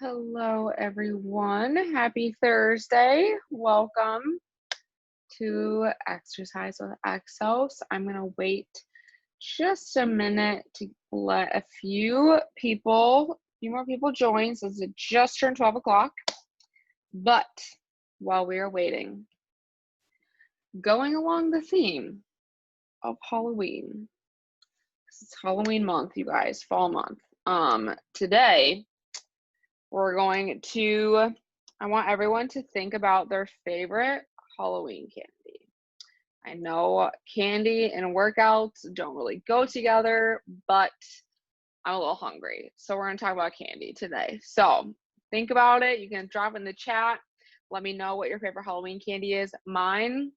Hello, everyone. Happy Thursday. Welcome to Exercise with Exos. I'm going to wait just a minute to let a few more people join since it just turned 12 o'clock. But while we are waiting, going along the theme of Halloween, it's Halloween month, you guys, fall month. Today, I want everyone to think about their favorite Halloween candy. I know candy and workouts don't really go together, but I'm a little hungry. So we're going to talk about candy today. So think about it. You can drop in the chat. Let me know what your favorite Halloween candy is. Mine,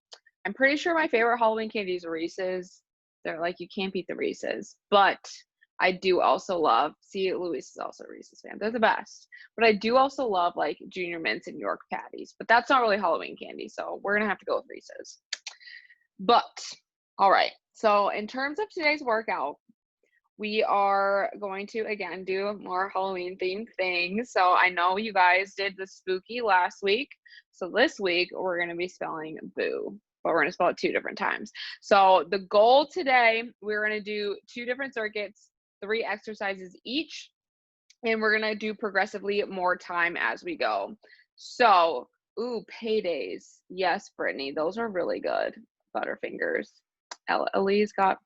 I'm pretty sure my favorite Halloween candy is Reese's. They're like, you can't beat the Reese's. But I do also love, Luis is also a Reese's fan. They're the best. But I do also love like Junior Mints and York Patties. But that's not really Halloween candy. So we're going to have to go with Reese's. But, all right. So in terms of today's workout, we are going to, again, do more Halloween themed things. So I know you guys did the spooky last week. So this week, we're going to be spelling boo. But we're going to spell it 2 different times. So the goal today, we're going to do 2 different circuits, 3 exercises each, and we're going to do progressively more time as we go. So, paydays. Yes, Brittany, those are really good. Butterfingers. Elise got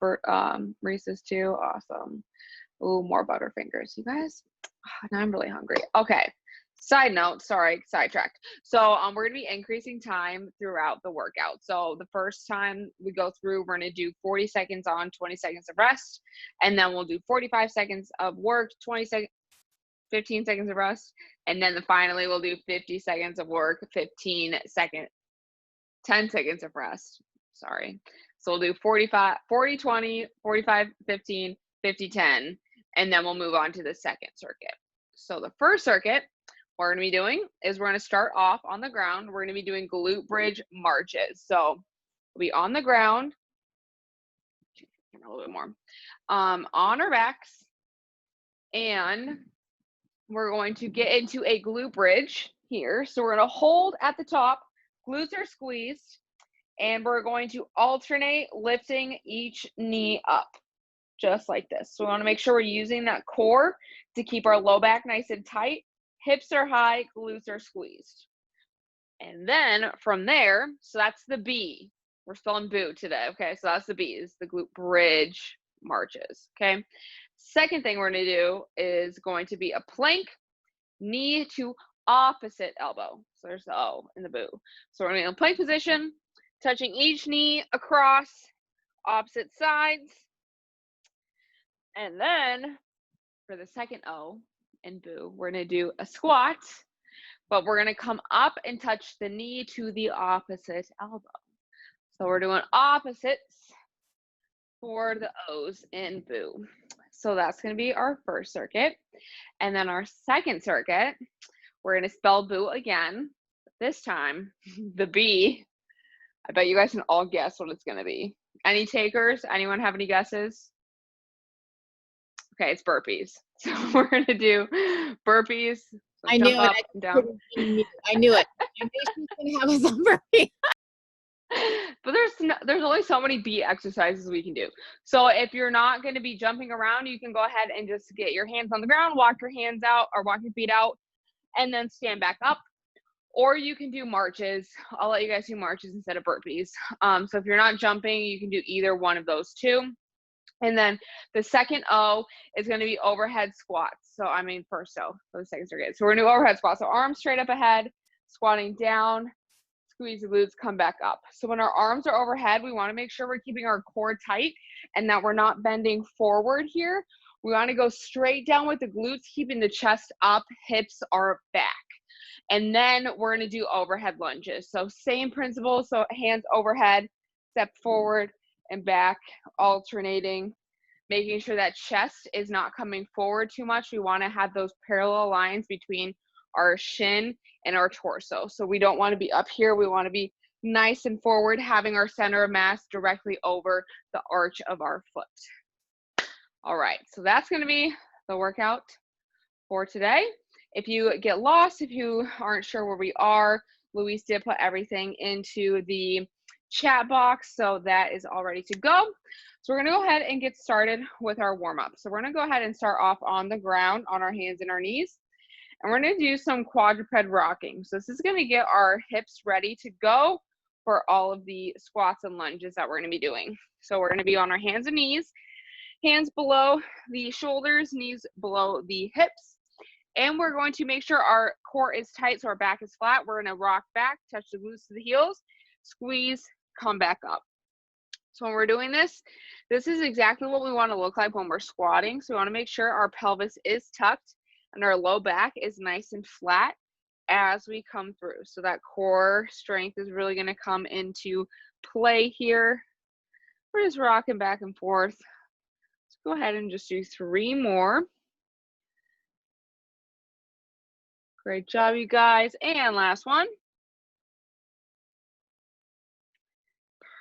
Reese's too. Awesome. More Butterfingers. You guys, now I'm really hungry. Okay. Side note, sorry, sidetracked. So we're going to be increasing time throughout the workout. So the first time we go through, we're going to do 40 seconds on, 20 seconds of rest. And then we'll do 45 seconds of work, 15 seconds of rest. And then finally we'll do 50 seconds of work, 10 seconds of rest. Sorry. So we'll do 40, 20, 45, 15, 50, 10. And then we'll move on to the second circuit. So the first circuit, what we're going to be doing is we're going to start off on the ground. We're going to be doing glute bridge marches. So we'll be on the ground, a little bit more, on our backs, and we're going to get into a glute bridge here. So we're going to hold at the top, glutes are squeezed, and we're going to alternate lifting each knee up, just like this. So we want to make sure we're using that core to keep our low back nice and tight. Hips are high, glutes are squeezed. And then from there, so that's the B. We're spelling boo today, okay? So that's the B, is the glute bridge marches, okay? Second thing we're going to do is going to be a plank, knee to opposite elbow. So there's the O in the boo. So we're going to be in a plank position, touching each knee across opposite sides. And then for the second O in boo, we're going to do a squat, but we're going to come up and touch the knee to the opposite elbow. So we're doing opposites for the O's in boo. So that's going to be our first circuit. And then our second circuit, we're going to spell boo again. This time, the B, I bet you guys can all guess what it's going to be. Any takers? Anyone have any guesses? Okay, it's burpees. So we're going to do burpees. So I knew it. I knew it. I knew she was going to have us on burpee. But there's only so many B exercises we can do. So if you're not going to be jumping around, you can go ahead and just get your hands on the ground, walk your hands out or walk your feet out, and then stand back up. Or you can do marches. I'll let you guys do marches instead of burpees. So if you're not jumping, you can do either one of those 2. And then the second O is going to be overhead squats. So first O for the second circuit. So we're going to do overhead squats. So arms straight up ahead, squatting down, squeeze the glutes, come back up. So when our arms are overhead, we want to make sure we're keeping our core tight and that we're not bending forward here. We want to go straight down with the glutes, keeping the chest up, hips are back. And then we're going to do overhead lunges. So same principle. So hands overhead, step forward and back, alternating, making sure that chest is not coming forward too much. We want to have those parallel lines between our shin and our torso. So we don't want to be up here. We want to be nice and forward, having our center of mass directly over the arch of our foot. All right, so that's going to be the workout for today. If you get lost, if you aren't sure where we are, Luis did put everything into the chat box, so that is all ready to go. So we're gonna go ahead and get started with our warm-up. So we're gonna go ahead and start off on the ground, on our hands and our knees, and we're gonna do some quadruped rocking. So this is gonna get our hips ready to go for all of the squats and lunges that we're gonna be doing. So we're gonna be on our hands and knees, hands below the shoulders, knees below the hips. And we're going to make sure our core is tight so our back is flat. We're gonna rock back, touch the glutes to the heels, squeeze, come back up. So when we're doing this, this is exactly what we wanna look like when we're squatting. So we wanna make sure our pelvis is tucked and our low back is nice and flat as we come through. So that core strength is really gonna come into play here. We're just rocking back and forth. Let's go ahead and just do 3 more. Great job, you guys. And last one.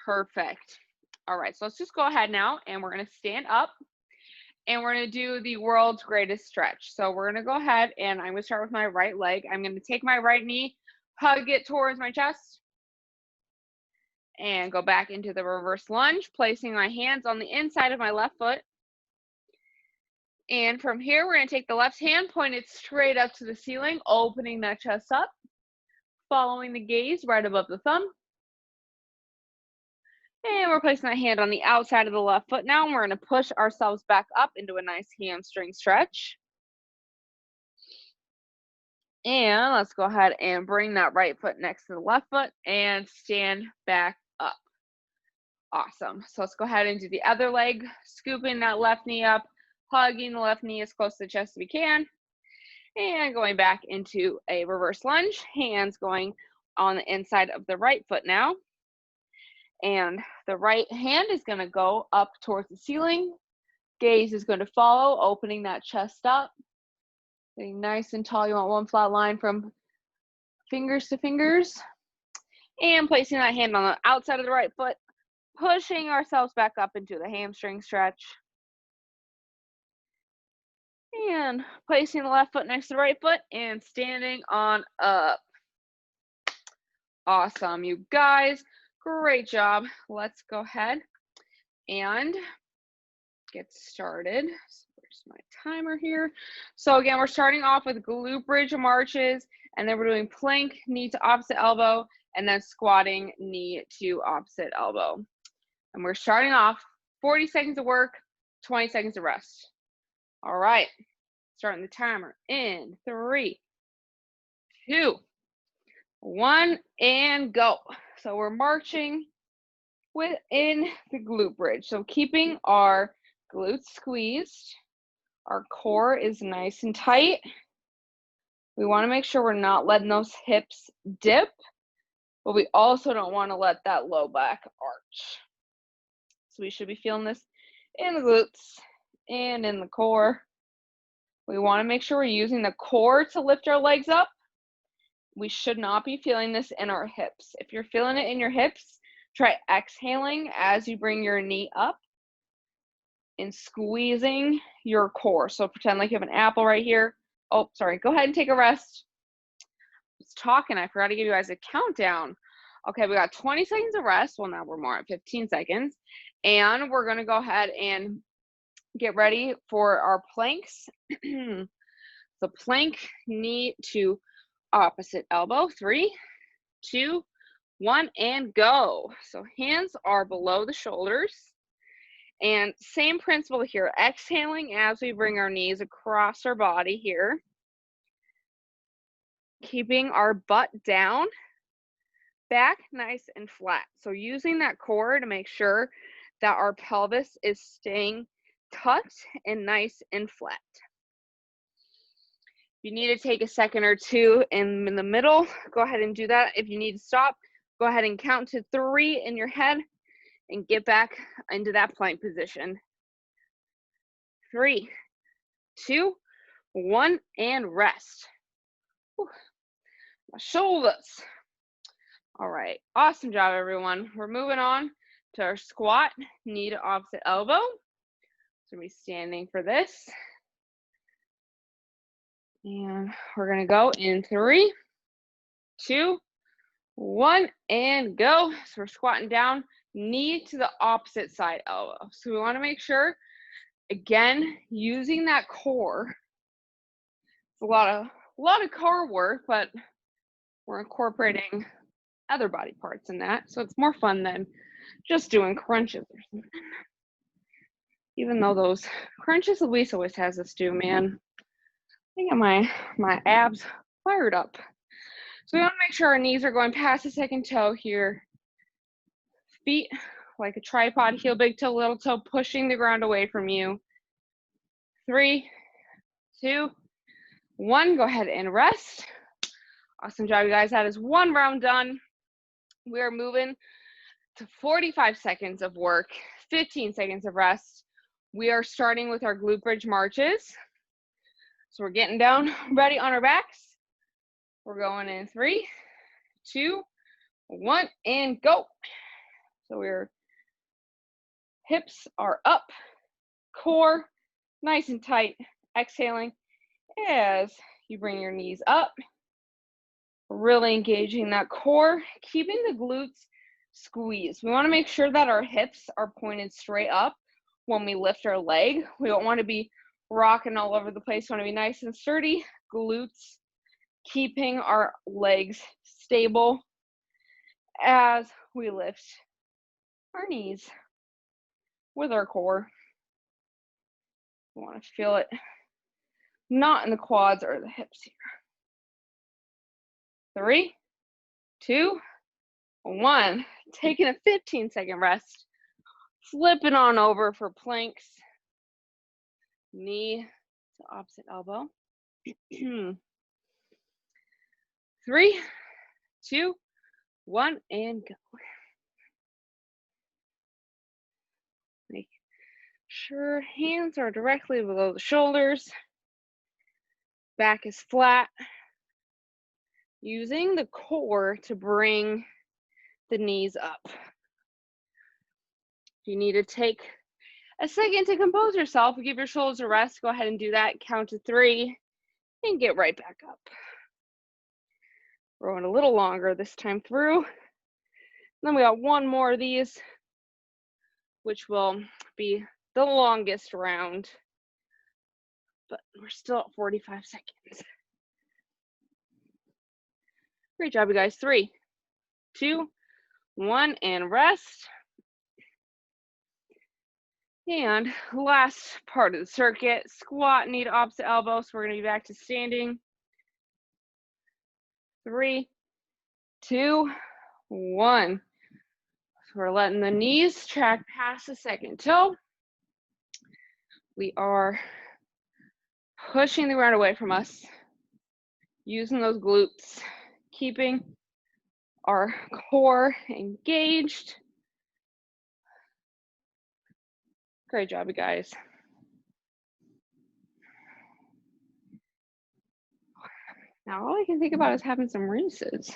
Perfect. All right, so let's just go ahead now and we're gonna stand up and we're gonna do the world's greatest stretch. So we're gonna go ahead and I'm gonna start with my right leg. I'm gonna take my right knee, hug it towards my chest, and go back into the reverse lunge, placing my hands on the inside of my left foot. And from here, we're gonna take the left hand, point it straight up to the ceiling, opening that chest up, following the gaze right above the thumb. And we're placing that hand on the outside of the left foot now, and we're gonna push ourselves back up into a nice hamstring stretch. And let's go ahead and bring that right foot next to the left foot and stand back up. Awesome. So let's go ahead and do the other leg, scooping that left knee up, hugging the left knee as close to the chest as we can, and going back into a reverse lunge, hands going on the inside of the right foot now. And the right hand is going to go up towards the ceiling. Gaze is going to follow, opening that chest up. Getting nice and tall. You want one flat line from fingers to fingers. And placing that hand on the outside of the right foot, pushing ourselves back up into the hamstring stretch. And placing the left foot next to the right foot and standing on up. Awesome, you guys. Great job. Let's go ahead and get started. Where's my timer here? So again, we're starting off with glute bridge marches, and then we're doing plank, knee to opposite elbow, and then squatting, knee to opposite elbow. And we're starting off 40 seconds of work, 20 seconds of rest. All right, starting the timer in 3, 2, 1, and go. So we're marching within the glute bridge. So keeping our glutes squeezed, our core is nice and tight. We want to make sure we're not letting those hips dip, but we also don't want to let that low back arch. So we should be feeling this in the glutes and in the core. We want to make sure we're using the core to lift our legs up. We should not be feeling this in our hips. If you're feeling it in your hips, try exhaling as you bring your knee up and squeezing your core. So pretend like you have an apple right here. Oh, sorry. Go ahead and take a rest. I was talking. I forgot to give you guys a countdown. Okay, we got 20 seconds of rest. Well, now we're more at 15 seconds. And we're going to go ahead and get ready for our planks. So plank, knee to opposite elbow. 3, 2, 1, and go. So hands are below the shoulders. And same principle here, exhaling as we bring our knees across our body here. Keeping our butt down, back nice and flat. So using that core to make sure that our pelvis is staying tucked and nice and flat. If you need to take a second or two in the middle, go ahead and do that. If you need to stop, go ahead and count to 3 in your head and get back into that plank position. 3, 2, 1, and rest. Whew. My shoulders. All right, awesome job, everyone. We're moving on to our squat, knee to opposite elbow. So we're standing for this. And we're gonna go in 3, 2, 1, and go. So we're squatting down, knee to the opposite side elbow. So we wanna make sure, again, using that core. It's a lot of core work, but we're incorporating other body parts in that. So it's more fun than just doing crunches or something. Even though those crunches Luis always has us do, man. I got my abs fired up. So we want to make sure our knees are going past the second toe here. Feet like a tripod, heel, big toe, little toe, pushing the ground away from you. 3, 2, 1. Go ahead and rest. Awesome job, you guys. That is 1 round done. We are moving to 45 seconds of work, 15 seconds of rest. We are starting with our glute bridge marches. So we're getting down, ready on our backs. We're going in 3, 2, 1, and go. So our hips are up, core nice and tight. Exhaling as you bring your knees up, really engaging that core, keeping the glutes squeezed. We want to make sure that our hips are pointed straight up when we lift our leg. We don't want to be rocking all over the place. We want to be nice and sturdy. Glutes, keeping our legs stable as we lift our knees with our core. We want to feel it not in the quads or the hips here. 3, 2, 1. Taking a 15-second rest. Flipping on over for planks. Knee to opposite elbow. 3, 2, 1, and go. Make sure hands are directly below the shoulders. Back is flat. Using the core to bring the knees up. If you need to take a second to compose yourself, give your shoulders a rest, go ahead and do that. Count to 3 and get right back up. We're going a little longer this time through. Then we got 1 more of these, which will be the longest round, but we're still at 45 seconds. Great job, you guys. 3, 2, 1, and rest. And last part of the circuit, squat, knee to opposite elbow. So we're going to be back to standing. 3, 2, 1. So we're letting the knees track past the second toe. We are pushing the ground away from us, using those glutes, keeping our core engaged. Great job, you guys. Now all I can think about is having some Reese's.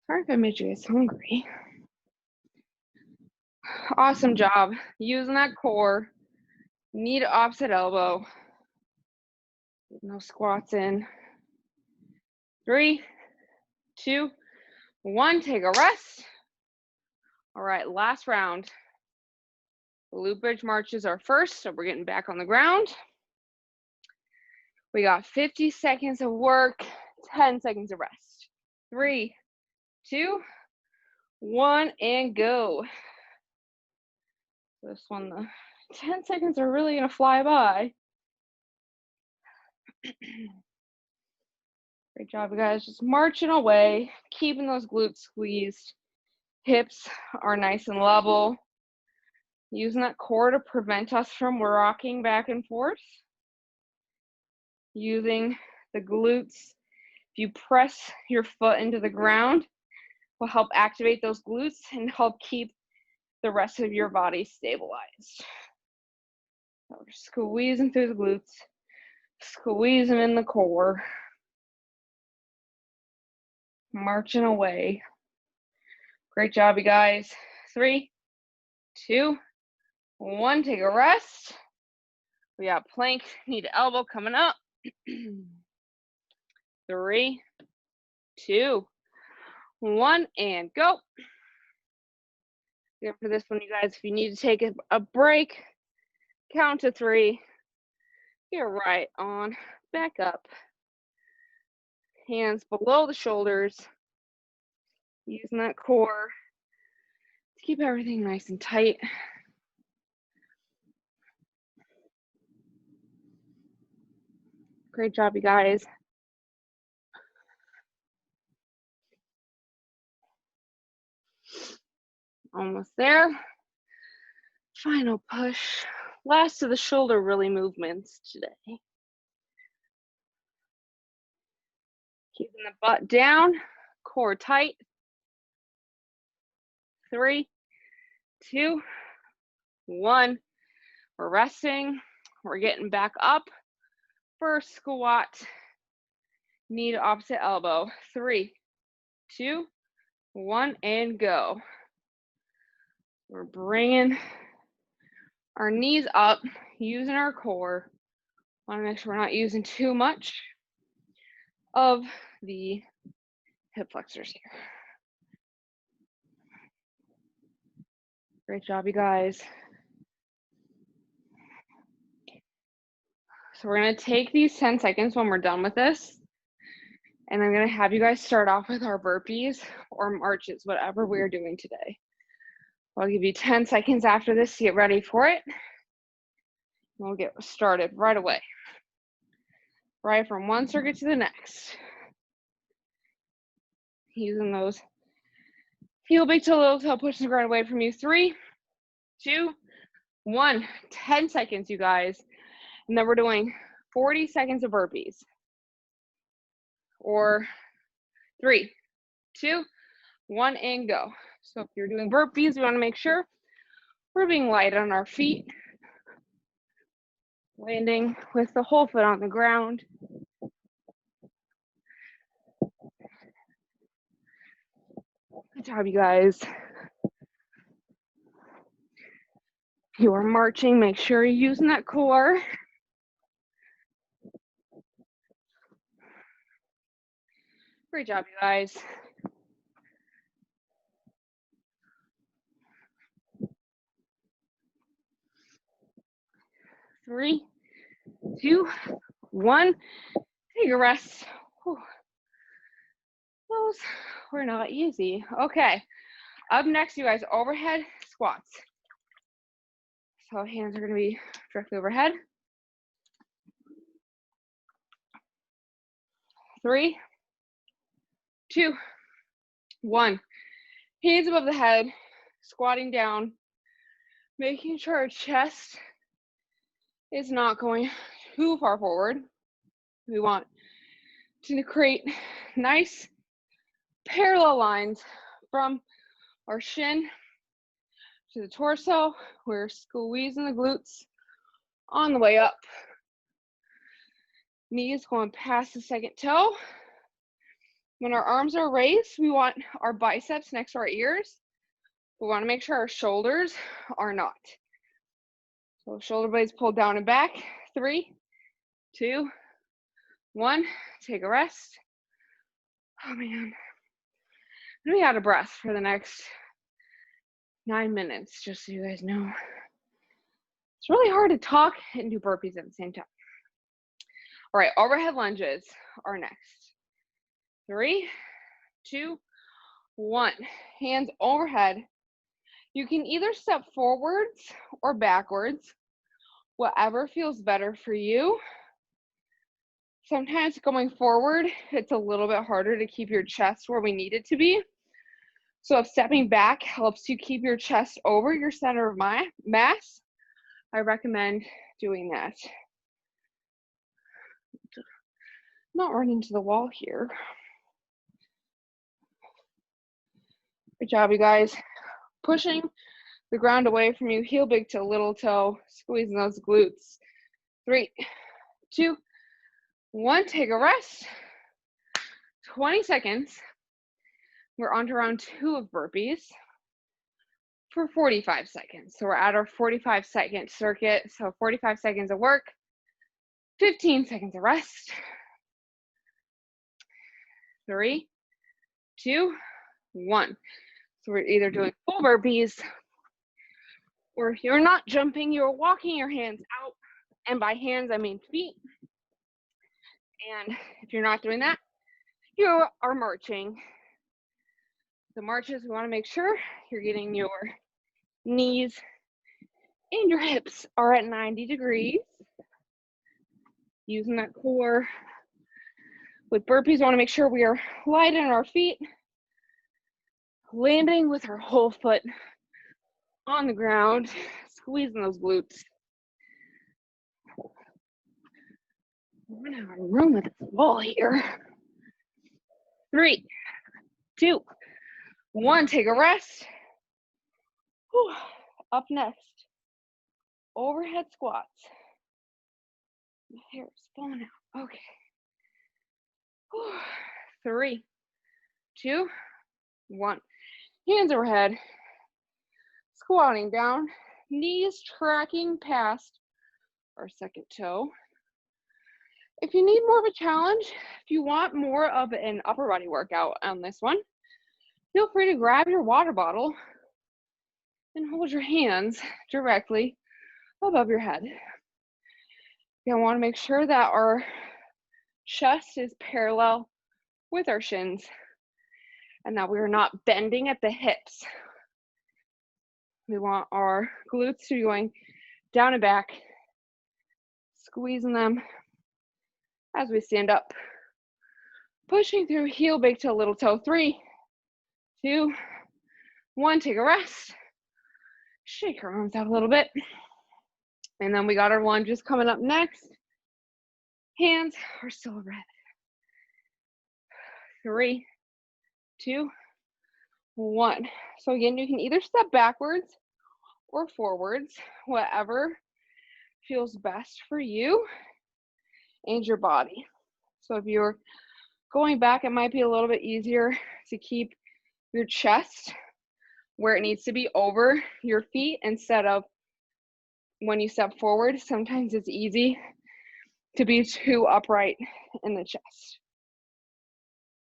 Sorry if I made you guys hungry. Awesome job. Using that core, knee to opposite elbow. Getting those squats in. 3, 2, 1. Take a rest. All right, last round. Glute bridge marches are first, so we're getting back on the ground. We got 50 seconds of work, 10 seconds of rest. 3, 2, 1, and go. This one, the 10 seconds are really gonna fly by. Great job, you guys. Just marching away, keeping those glutes squeezed. Hips are nice and level. Using that core to prevent us from rocking back and forth. Using the glutes. If you press your foot into the ground, will help activate those glutes and help keep the rest of your body stabilized. So we're squeezing through the glutes, squeeze them in the core, marching away. Great job, you guys. 3, 2, 1, take a rest. We got plank, knee to elbow coming up. 3, 2, 1, and go. Good for this one, you guys. If you need to take a break, count to 3. Get right on back up. Hands below the shoulders. Using that core to keep everything nice and tight. Great job, you guys. Almost there. Final push. Last of the shoulder really movements today. Keeping the butt down, core tight. 3, 2, 1. We're resting. We're getting back up for a squat. Knee to opposite elbow. 3, 2, 1, and go. We're bringing our knees up, using our core. Want to make sure we're not using too much of the hip flexors here. Great job, you guys. So we're going to take these 10 seconds when we're done with this, and I'm going to have you guys start off with our burpees or marches, whatever we're doing today. I'll give you 10 seconds after this to get ready for it. We'll get started right away. Right from one circuit to the next. Using those heel big toe, little toe, pushing the ground away from you. 3, 2, 1. 10 seconds, you guys. And then we're doing 40 seconds of burpees. Or 3, 2, 1, and go. So if you're doing burpees, we want to make sure we're being light on our feet. Landing with the whole foot on the ground. Good job, you guys. If you are marching, make sure you're using that core. Great job, you guys. Three, 2, 1. Take a rest. Whew. Those were not easy. Okay, up next, you guys, overhead squats. So hands are going to be directly overhead. 3, 2, 1. Hands above the head, squatting down, making sure our chest is not going too far forward. We want to create nice parallel lines from our shin to the torso. We're squeezing the glutes on the way up. Knees going past the second toe. When our arms are raised, we want our biceps next to our ears. We want to make sure our shoulders are not. So shoulder blades pulled down and back. 3, 2, 1. Take a rest. Oh man, I'm gonna be out of breath for the next 9 minutes, just so you guys know. It's really hard to talk and do burpees at the same time. All right, overhead lunges are next. 3, 2, 1. Hands overhead. You can either step forwards or backwards, whatever feels better for you. Sometimes going forward, it's a little bit harder to keep your chest where we need it to be. So if stepping back helps you keep your chest over your center of mass, I recommend doing that. Not run into the wall here. Good job, you guys. Pushing the ground away from you, heel big toe, little toe, squeezing those glutes. 3, 2, 1, take a rest. 20 seconds. We're on to round 2 of burpees for 45 seconds. So we're at our 45-second circuit. So 45 seconds of work, 15 seconds of rest. 3, 2, 1. So we're either doing full burpees, or if you're not jumping, you're walking your hands out. And by hands, I mean feet. And if you're not doing that, you are marching. The marches, we want to make sure you're getting your knees and your hips are at 90 degrees. Using that core. With burpees, we want to make sure we are light in our feet, landing with our whole foot on the ground, squeezing those glutes. We're gonna have a room with this wall here. 3, 2, 1, take a rest. Whew. Up next, overhead squats. My hair is falling out. Okay. Whew. 3, 2, 1. Hands overhead. Squatting down, knees tracking past our second toe. If you need more of a challenge, if you want more of an upper body workout on this one, feel free to grab your water bottle and hold your hands directly above your head. You want to make sure that our chest is parallel with our shins and that we are not bending at the hips. We want our glutes to be going down and back, squeezing them as we stand up. Pushing through heel, big toe, little toe. 3, 2, 1, take a rest. Shake our arms out a little bit. And then we got our lunges coming up next. Hands are still overhead. 3, 2, 1. So again, you can either step backwards or forwards, whatever feels best for you and your body. So if you're going back, it might be a little bit easier to keep your chest where it needs to be over your feet instead of when you step forward. Sometimes it's easy to be too upright in the chest.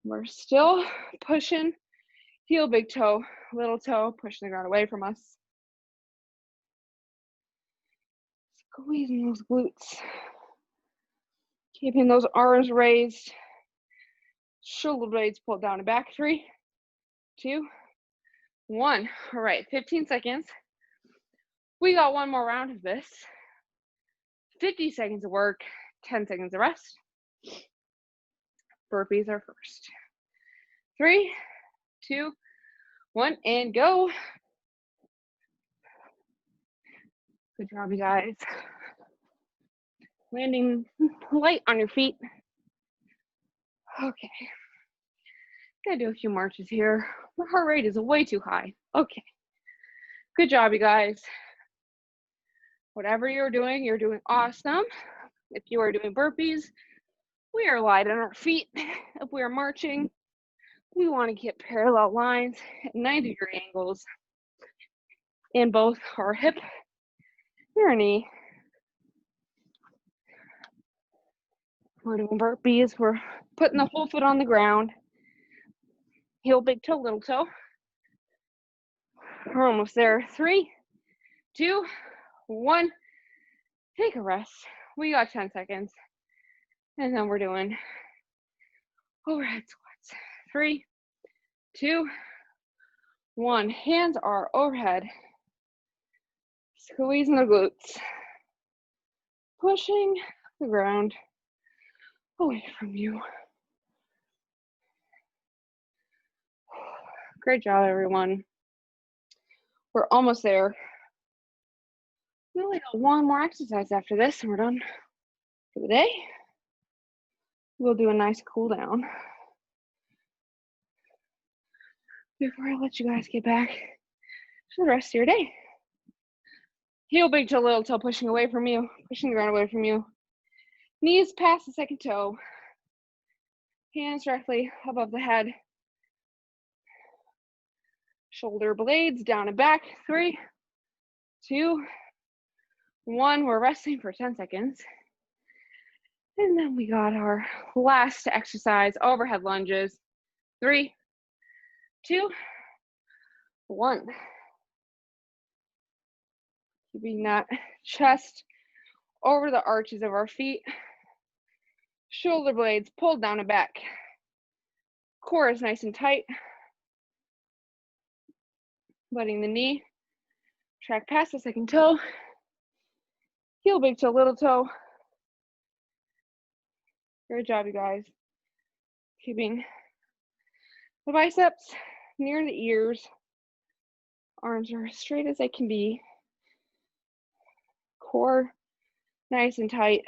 We're still pushing heel, big toe, little toe, pushing the ground away from us. Squeezing those glutes. Keeping those arms raised. Shoulder blades pulled down and back. 3, 2, 1. All right, 15 seconds. We got one more round of this. 50 seconds of work, 10 seconds of rest. Burpees are first. 3, 2, 1, and go. Good job, you guys. Landing light on your feet. Okay. Gotta do a few marches here. My heart rate is way too high. Okay. Good job, you guys. Whatever you're doing awesome. If you are doing burpees, we are light on our feet. If we are marching, we want to get parallel lines at 90-degree angles in both our hip and our knee. We're doing burpees. We're putting the whole foot on the ground. Heel, big toe, little toe. We're almost there. 3, 2, 1. Take a rest. We got 10 seconds. And then we're doing overhead squats. 3, 2, 1. Hands are overhead. Squeezing the glutes. Pushing the ground away from you. Great job, everyone. We're almost there. We only got one more exercise after this, and we're done for the day. We'll do a nice cool down before I let you guys get back to the rest of your day. Heel, big toe, little toe, pushing away from you, pushing the ground away from you. Knees past the second toe. Hands directly above the head. Shoulder blades down and back. 3, 2, 1. We're resting for 10 seconds. And then we got our last exercise, overhead lunges. 3, 2, 1. Keeping that chest over the arches of our feet. Shoulder blades pulled down and back. Core is nice and tight. Letting the knee track past the second toe. Heel big toe, little toe. Great job, you guys. Keeping the biceps near the ears. Arms are as straight as they can be. Core nice and tight.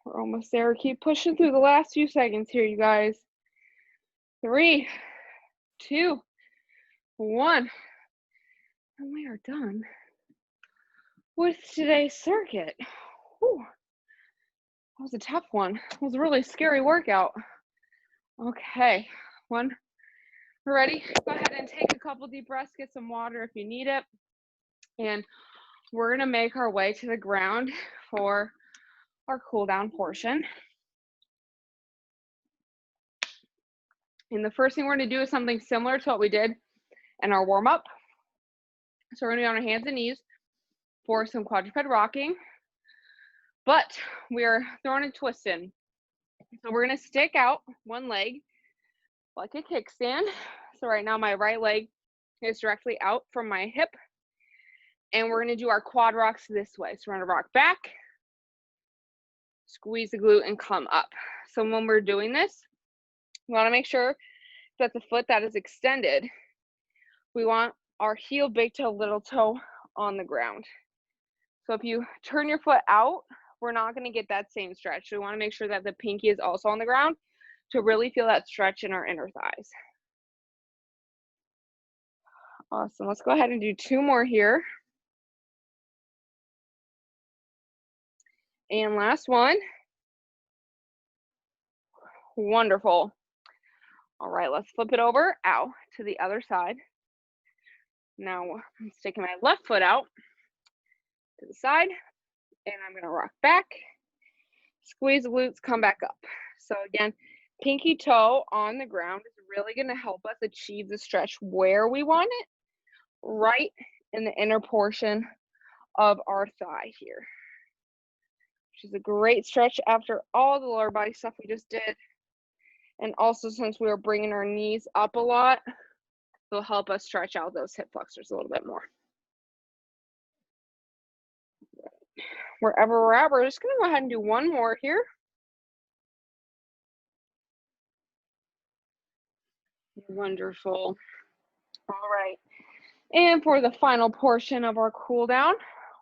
We're almost there. Keep pushing through the last few seconds here, you guys. 3, 2, 1. And we are done with today's circuit. Whew. That was a tough one. It was a really scary workout. Okay, we're ready. Go ahead and take a couple deep breaths, get some water if you need it. And we're gonna make our way to the ground for our cool down portion. And the first thing we're gonna do is something similar to what we did in our warm up. So we're gonna be on our hands and knees for some quadruped rocking, but we're throwing a twist in. So we're gonna stick out one leg like a kickstand. So right now my right leg is directly out from my hip, and we're gonna do our quad rocks this way. So we're gonna rock back, squeeze the glute, and come up. So when we're doing this, we wanna make sure that the foot that is extended, we want our heel, big toe, little toe on the ground. So if you turn your foot out, we're not gonna get that same stretch. So we wanna make sure that the pinky is also on the ground to really feel that stretch in our inner thighs. Awesome, let's go ahead and do 2 more here. And last one. Wonderful. All right, let's flip it over, to the other side. Now I'm sticking my left foot out to the side, and I'm gonna rock back, squeeze the glutes, come back up. So again, pinky toe on the ground is really gonna help us achieve the stretch where we want it, right in the inner portion of our thigh here, which is a great stretch after all the lower body stuff we just did. And also, since we were bringing our knees up a lot, it'll help us stretch out those hip flexors a little bit more. Wherever we're at, we're just gonna go ahead and do one more here. Wonderful. All right. And for the final portion of our cool down,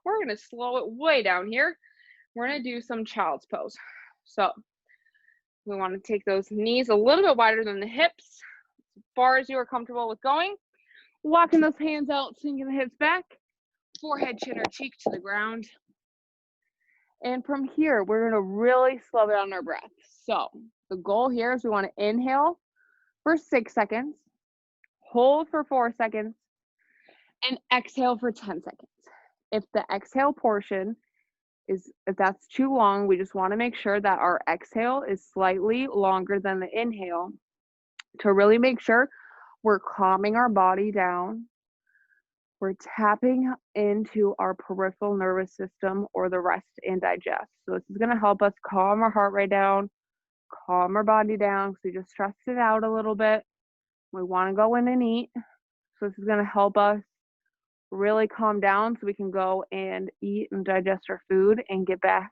we're gonna slow it way down here. We're gonna do some child's pose. So we want to take those knees a little bit wider than the hips, as far as you are comfortable with going. Walking those hands out, sinking the hips back, forehead, chin, or cheek to the ground. And from here, we're gonna really slow down our breath. So the goal here is we want to inhale for 6 seconds, hold for 4 seconds, and exhale for 10 seconds. If the exhale portion if that's too long, we just want to make sure that our exhale is slightly longer than the inhale to really make sure we're calming our body down. We're tapping into our peripheral nervous system or the rest and digest. So this is going to help us calm our heart rate down, calm our body down because we just stressed it out a little bit. We want to go in and eat. So this is going to help us really calm down so we can go and eat and digest our food and get back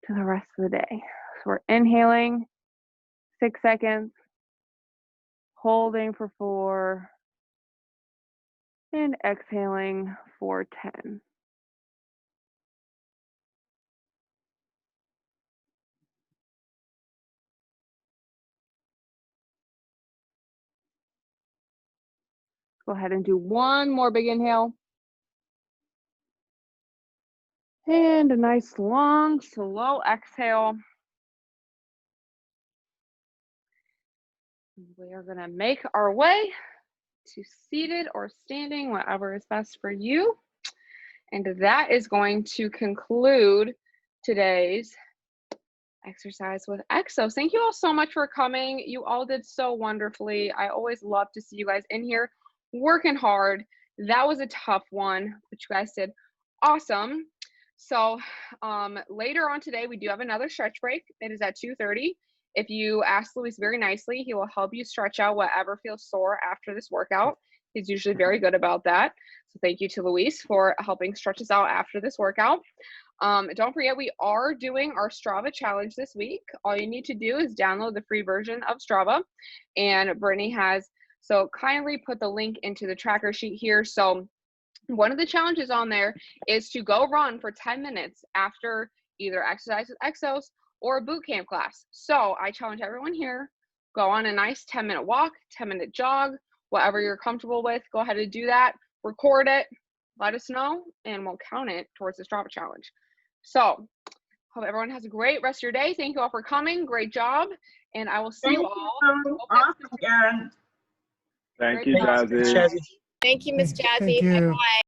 to the rest of the day. So we're inhaling 6 seconds, holding for 4, and exhaling for 10. Go ahead and do one more big inhale. And a nice long, slow exhale. We are gonna make our way to seated or standing, whatever is best for you. And that is going to conclude today's exercise with Exos. Thank you all so much for coming. You all did so wonderfully. I always love to see you guys in here working hard. That was a tough one, but you guys did awesome. So later on today, we do have another stretch break. It is at 2:30. If you ask Luis very nicely, he will help you stretch out whatever feels sore after this workout. He's usually very good about that. So thank you to Luis for helping stretch us out after this workout. Don't forget, we are doing our Strava challenge this week. All you need to do is download the free version of Strava, and Brittany has so kindly put the link into the tracker sheet here. So one of the challenges on there is to go run for 10 minutes after either exercise with Exos or a boot camp class. So I challenge everyone here, go on a nice 10-minute walk, 10-minute jog, whatever you're comfortable with. Go ahead and do that, record it, let us know, and we'll count it towards the Strava challenge. So hope everyone has a great rest of your day. Thank you all for coming. Great job. And I will see you all. Awesome, Erin. Thank you, Great job. Jazzy. Thank you, Miss Jazzy. Thank you. Bye-bye.